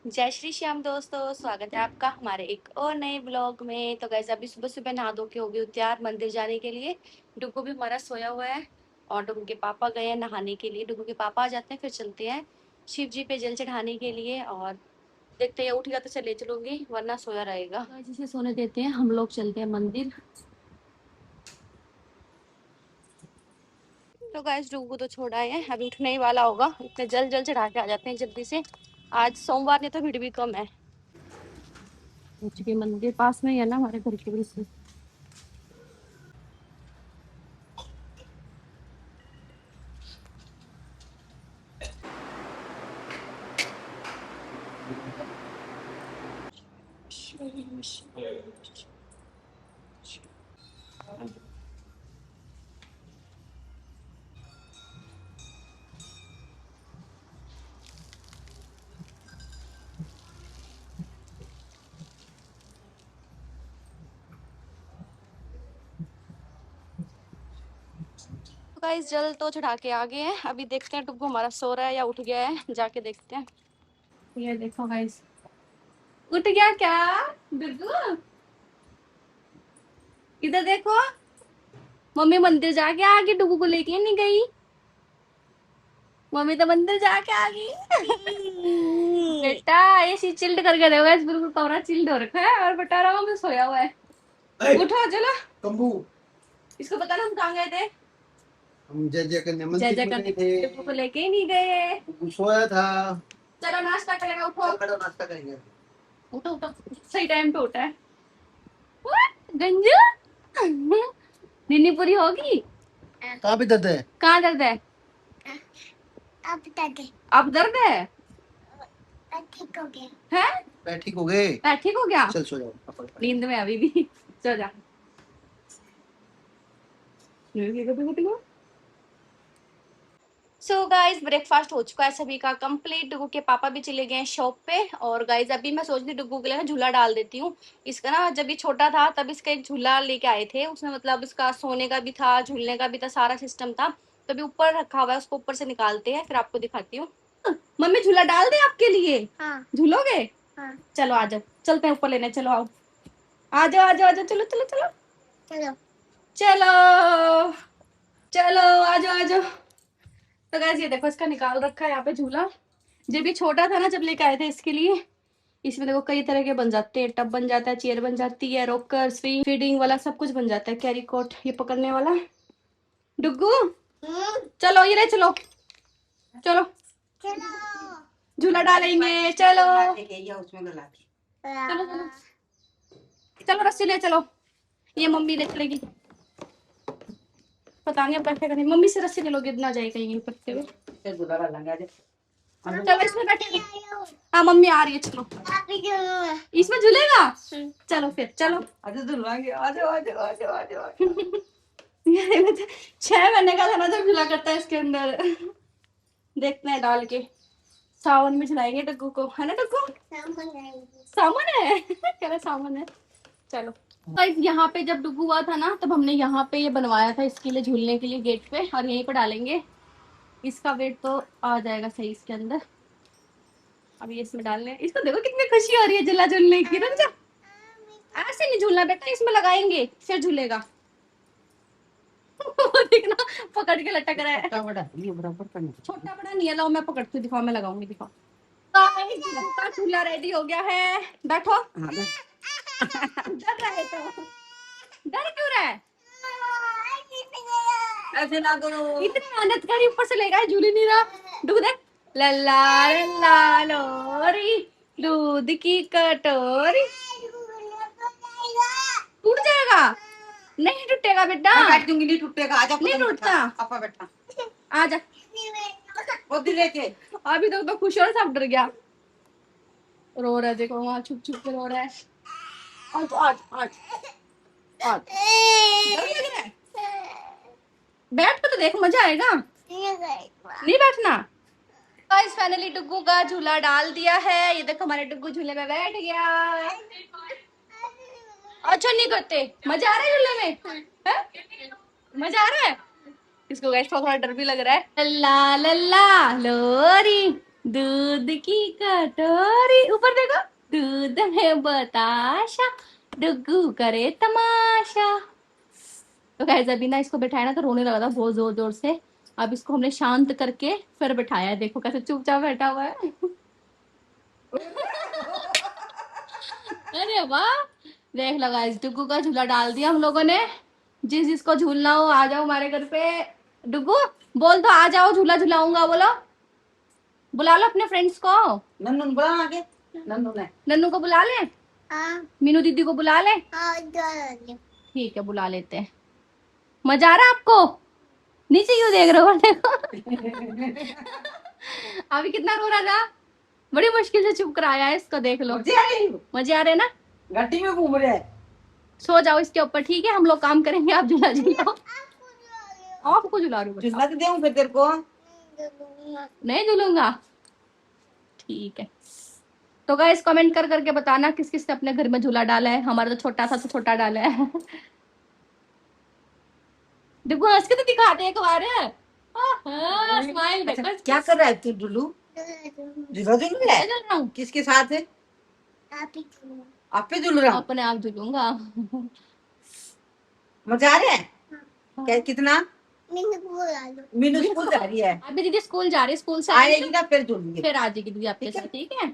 जय श्री श्याम दोस्तों, स्वागत है आपका हमारे एक और नए ब्लॉग में। तो गाइस अभी सुबह सुबह नहा धो के हो गई तैयार मंदिर जाने के लिए। डुगू भी हमारा सोया हुआ है और डुगू के पापा गए हैं नहाने के लिए। डुगू के पापा आ जाते हैं फिर चलते हैं शिव जी पे जल चढ़ाने के लिए। और देखते हैं उठ गया तो चले चलूंगी वरना सोया रहेगा। जिसे सोने देते हैं, हम लोग चलते हैं मंदिर। तो गाइस डुगू तो छोड़ा है, अभी उठने ही वाला होगा। इतने जल जल चढ़ा के आ जाते हैं जल्दी से। आज सोमवार ने तो भीड़ भी कम है। के मंदिर पास में ही है ना हमारे घर के भी। तो गाइस जल तो चढ़ा के आ गए हैं। अभी देखते हैं टुक्कू हमारा सो रहा है या उठ गया है, जाके देखते हैं। ये देखो गाइस, उठ गया क्या डुग्गू? इधर देखो, मम्मी मंदिर जाके आ गई, डुग्गू को लेके नहीं गई। मम्मी तो मंदिर जाके आ गई। बेटा ऐसी चिल्ड करके देखो गाइस, बिल्कुल कमरा चिल्ड हो रखा है और बेटा रहा में सोया हुआ है। उठो चलो कंबू। इसको पता ना हम कहाँ गए थे। हम जय जय करने मंदिर में गए थे। डुग्गू को लेके ही नहीं गए, डुग्गू सोया था। चलो नाश्ता करेगा, उठो। चलो नाश्ता करेंगे। उठो उठो, सही टाइम पे उठा है। गंजू नींद पूरी होगी। कहाँ पे दर्द है? कहाँ दर्द है? अब दर्द है। अब दर्द है? ठीक हो गया है? पैर ठीक हो गए? पैर ठीक हो गया? चल सो जाओ, नींद में अभी भी। सो जा। सो गाइज ब्रेकफास्ट हो चुका है सभी का कंप्लीट। डुगू के पापा भी चले गए हैं शॉप पे। और गाइज अभी मैं सोच रही डुगू के लिए ना झूला डाल देती हूँ। इसका ना जब ये छोटा था तब इसका एक झूला लेके आए थे, उसमें मतलब इसका सोने का भी था, झूलने का भी था, सारा सिस्टम था। तो अभी ऊपर रखा हुआ है, उसको ऊपर से निकालते हैं फिर आपको दिखाती हूँ। मम्मी झूला डाल दे आपके लिए? हाँ। झूलोगे? हाँ। चलो आ जाओ, चलते हैं ऊपर लेने, चलो आओ। आ जाओ आ जाओ आ जाओ, चलो चलो चलो चलो चलो चलो आ जाओ आ जाओ। तो गाइस ये देखो, इसका निकाल रखा है यहाँ पे झूला। जब भी छोटा था ना, जब लेके आए थे इसके लिए। इसमें देखो कई तरह के बन जाते हैं, टब बन जाता है, चेयर बन जाती है, रॉकर, स्विंग, फीडिंग वाला सब कुछ बन जाता है, कैरी कोट, ये पकड़ने वाला। डुग्गू चलो, ये ले चलो, चलो झूला डालेंगे, चलो चलो चलो चलो, रस्सी ले चलो, ये मम्मी ले चलेगी। पता नहीं अब बैठेगा नहीं, मम्मी से रस्सी ले लो, गिर ना जाए कहीं पत्ते हुए। चलो इसमें बैठेगी। हाँ मम्मी आ रही है, चलो इसमें झूलेगा। चलो फिर चलो, छह महीने का था ना जब झूला करता है इसके अंदर। देखते हैं डाल के, सावन में झुलाएंगे डग्गू को, है ना डग्गू? सामान है। कह रहे सामान है। चलो यहाँ पे जब डुगू हुआ था ना, तब हमने यहाँ पे ये बनवाया था इसके लिए, झूलने के लिए गेट पे, और यहीं पे डालेंगे। इसका वेट तो आ जाएगा सही इसके अंदर। अभी इसमें डालने, इसको देखो कितनी खुशी हो रही है झूला झूलने की। रुक जा, ऐसे नहीं झूलना बेटा, इसमें लगाएंगे फिर झूलेगा। देखना पकड़ के लटक रहा है। छोटा बड़ा नहीं है, लाओ मैं पकड़ती हूँ, दिखाओ मैं लगाऊंगी, दिखाओ। का झूला रेडी हो गया है, बैठो। डर रहे तो डर क्यों रहा है? ऐसे ना करो, इतनी मेहनत करी, ऊपर से लेगा, झूल नहीं रहा। डूब दे, लल्ला लल्ला लोरी, दूध की कटोरी। टूट जाएगा? नहीं टूटेगा बेटा, मैं बैठ दूंगी, नहीं टूटेगा, आजा। नहीं टूटता, पापा बैठा, आजा। वो लेके अभी तक तो खुश और सब डर गया, रो रहा है, देखो वहां छुप छुप के रो रहा है। आज आज आज आज डर लग रहा है? बैठ के तो देख, मजा आएगा। नहीं बैठना। गाइस फाइनली डुग्गू का झूला डाल दिया है, ये देखो हमारे डुग्गू झूले में बैठ गया। अच्छा नहीं करते, मजा आ रहा है झूले में? है? मजा आ रहा है इसको? गाइस थोड़ा डर भी लग रहा है। लल्ला लल्ला लोरी, दूध की कटोरी, ऊपर देखो, दूध में बताशा, डुगू करे तमाशा। तो गाइस अभी ना इसको बैठाया ना तो रोने लगा था बहुत जोर जोर से। अब इसको हमने शांत करके फिर बैठाया है, देखो कैसे चुपचाप बैठा हुआ है। अरे वाह, देख लो गाइस डुगू का झूला डाल दिया हम लोगों ने। जिस जिसको झूलना हो आ जाओ हमारे घर पे। डुगू बोल दो आ जाओ, झूला झुलाऊंगा, बोलो, बुला लो अपने फ्रेंड्स को। नन्नू ने बुला आगे, नन्नू को बुला ले, मीनू दीदी को बुला ले। ठीक है बुला लेते हैं। मजा आ रहा है आपको? नीचे क्यों देख रहे हो? देखो अभी कितना रो रहा था, बड़ी मुश्किल से चुप कराया है इसको, देख लो। मजे आ रहे हैं ना? घाटी में घूम रहे हैं। सो जाओ इसके ऊपर, ठीक है, हम लोग काम करेंगे, आप झूला झूलो। आपको झुला रही हूँ, झुला तो दूं फिर तेरे को। नहीं झूलूंगा, ठीक है। तो गाइस कमेंट कर करके बताना किस किस ने अपने घर में झूला डाला है। हमारा तो छोटा सा तो छोटा डाला है। देखो हंस के तो दिखा दे एक बार। स्माइल देखो। क्या कर रहा है तू डुलू? झूला झूल रहा है? किसके साथ है? आप ही झूल रहा हूँ? अपने आप झूलूंगा। मजा आ रहा है? क्या कितना? मीनू स्कूल जा रही है अभी, दीदी स्कूल जा रही है, स्कूल से आएगी ना फिर झूलेंगे, फिर आ जाएगी दीदी आपके साथ, ठीक है।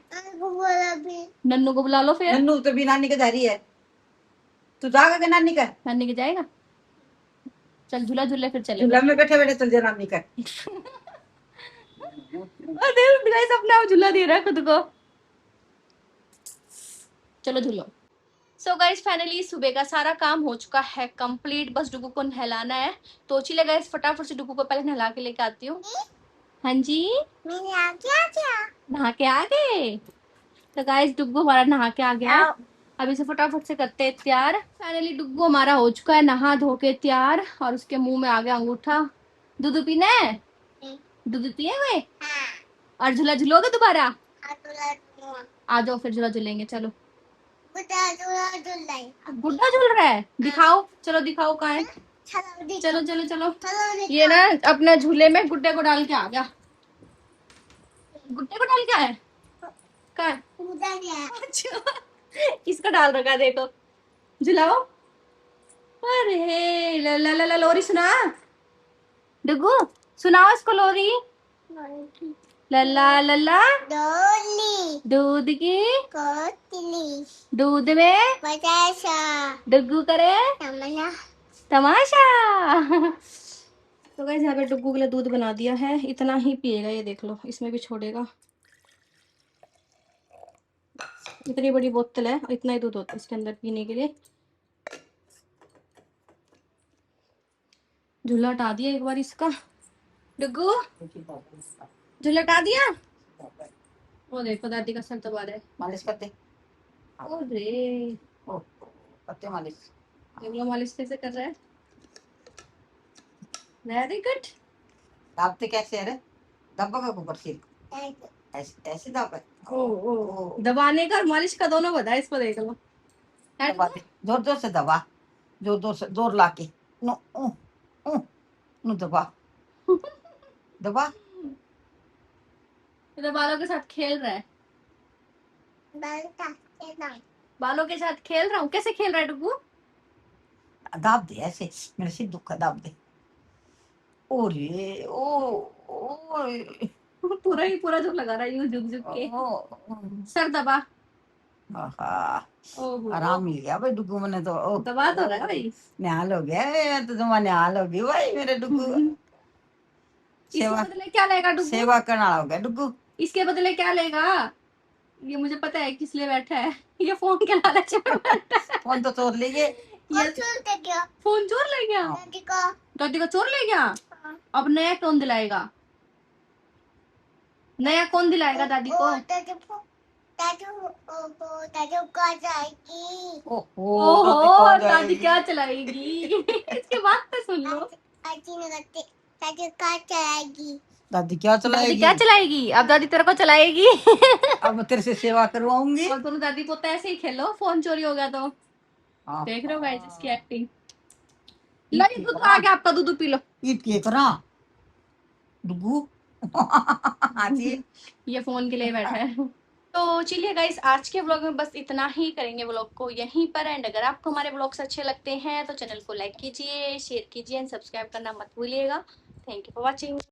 नन्नू को बुला लो फिर। नन्नू तो भी नानी के जा रही है, तू जाएगा नानी का? नानी के जाएगा, चल झूला झूले फिर चले, झूला में बैठे बैठे चल जा नानी का। गाइस अपने आप झूला दे रहा है खुद को। चलो झूलो। सो गाइस फाइनली सुबह का सारा काम हो चुका है कंप्लीट, बस डुगू को नहलाना है। तो चलिए गाइस फटाफट से डुगू को पहले नहला के लेके आती हूँ। हाँ जी, मैंने आ गया, नहा के आ गए। तो गाइस डुगू हमारा नहा के आ गया है, अब इसे फटाफट से करते हैं तैयार। फाइनली डुगू हमारा हो चुका है नहा धो के तैयार, और उसके मुंह में आ गया अंगूठा। दूध पीना है? दूध पिएंगे? और झूला झूलोगे दोबारा? आ जाओ फिर झूला झूलेंगे, चलो। गुड्डा झूल रहा है, दिखाओ, चलो दिखाओ कहाँ है। चलो चलो चलो, ये ना अपने झूले में गुड्डे को डाल के आ गया। गुड्डे को डाल के आया कहाँ है? अच्छा इसका डाल रखा, देखो झुलाओ। अरे ला ला ला ला, लोरी सुना डुगू, सुनाओ इसको लोरी। लल्ला लल्ला डोली, दूध की कोतली, दूध में बताशा, डुगू करे तमाशा तमाशा। तो गाइस यहाँ पे डुगू के लिए दूध बना दिया है, इतना ही पिएगा ये, देख लो इसमें भी छोड़ेगा। इतनी बड़ी बोतल है और इतना ही दूध होता है इसके अंदर पीने के लिए। झूला हटा दिया एक बार इसका, डुगू झूला हटा दिया। वो देखो दादी का सर दबा रहा है, मालिश करते। अरे ओ करते मालिश, देख लो मालिश कैसे कर रहा है, वेरी गुड। दाबते कैसे है रे? दबा का ऊपर से ऐसे ऐसे दबा। ओ दबाने का और मालिश का दोनों बता इसको, देख लो। दबा दे, जोर जोर से दबा, जोर जोर से, जोर लाके नो नो दबा दबा। तो बालों के साथ खेल रहा है, बालों के साथ खेल रहा हूँ। कैसे खेल रहा है डुगू? दाब दे ऐसे, मेरे सिर दुखा, दाब दे। ओरे ओ पूरा ही पूरा झुक लगा रहा है यूं झुक झुक के। सर दबा। आराम मिल गया भाई डुगू मैंने तो। दबा तो रहा है भाई, निहाल हो गया तो, तुम निहाल हो गई भाई मेरे डुगू। सेवा बदले क्या लेगा डुगू? सेवा करना होगा डुगू। इसके बदले क्या लेगा? ये मुझे पता है किस लिए बैठा है, ये फोन के लालच में बैठा है। फोन तो चोर ले गए, फोन चोर ले गया दादी का चोर ले गया। अब नया कौन दिलाएगा? नया कौन दिलाएगा दादी को? ओहो दादी क्या चलाएगी? इसके बात पे सुन लो। दादी क्या चलाएगी? दादी क्या चलाएगी? अब दादी तेरे को चलाएगी। अब मैं तेरे से सेवा करवाऊंगी। और दोनों दादी पोता ऐसे ही खेलो, फोन चोरी हो गया तो। देख रहे हो गाइस इसकी एक्टिंग। लो ये दूध आ गया आपका, दूध पी लो। ईद के करा डुगू, हाँ जी। ये फोन के लिए बैठा है। तो चलिए गाइस, आज के व्लॉग में बस इतना ही, करेंगे व्लॉग को यहीं पर एंड। अगर आपको हमारे व्लॉग्स अच्छे लगते हैं तो चैनल को लाइक कीजिए, शेयर कीजिए एंड सब्सक्राइब करना मत भूलिएगा। Thank you for watching.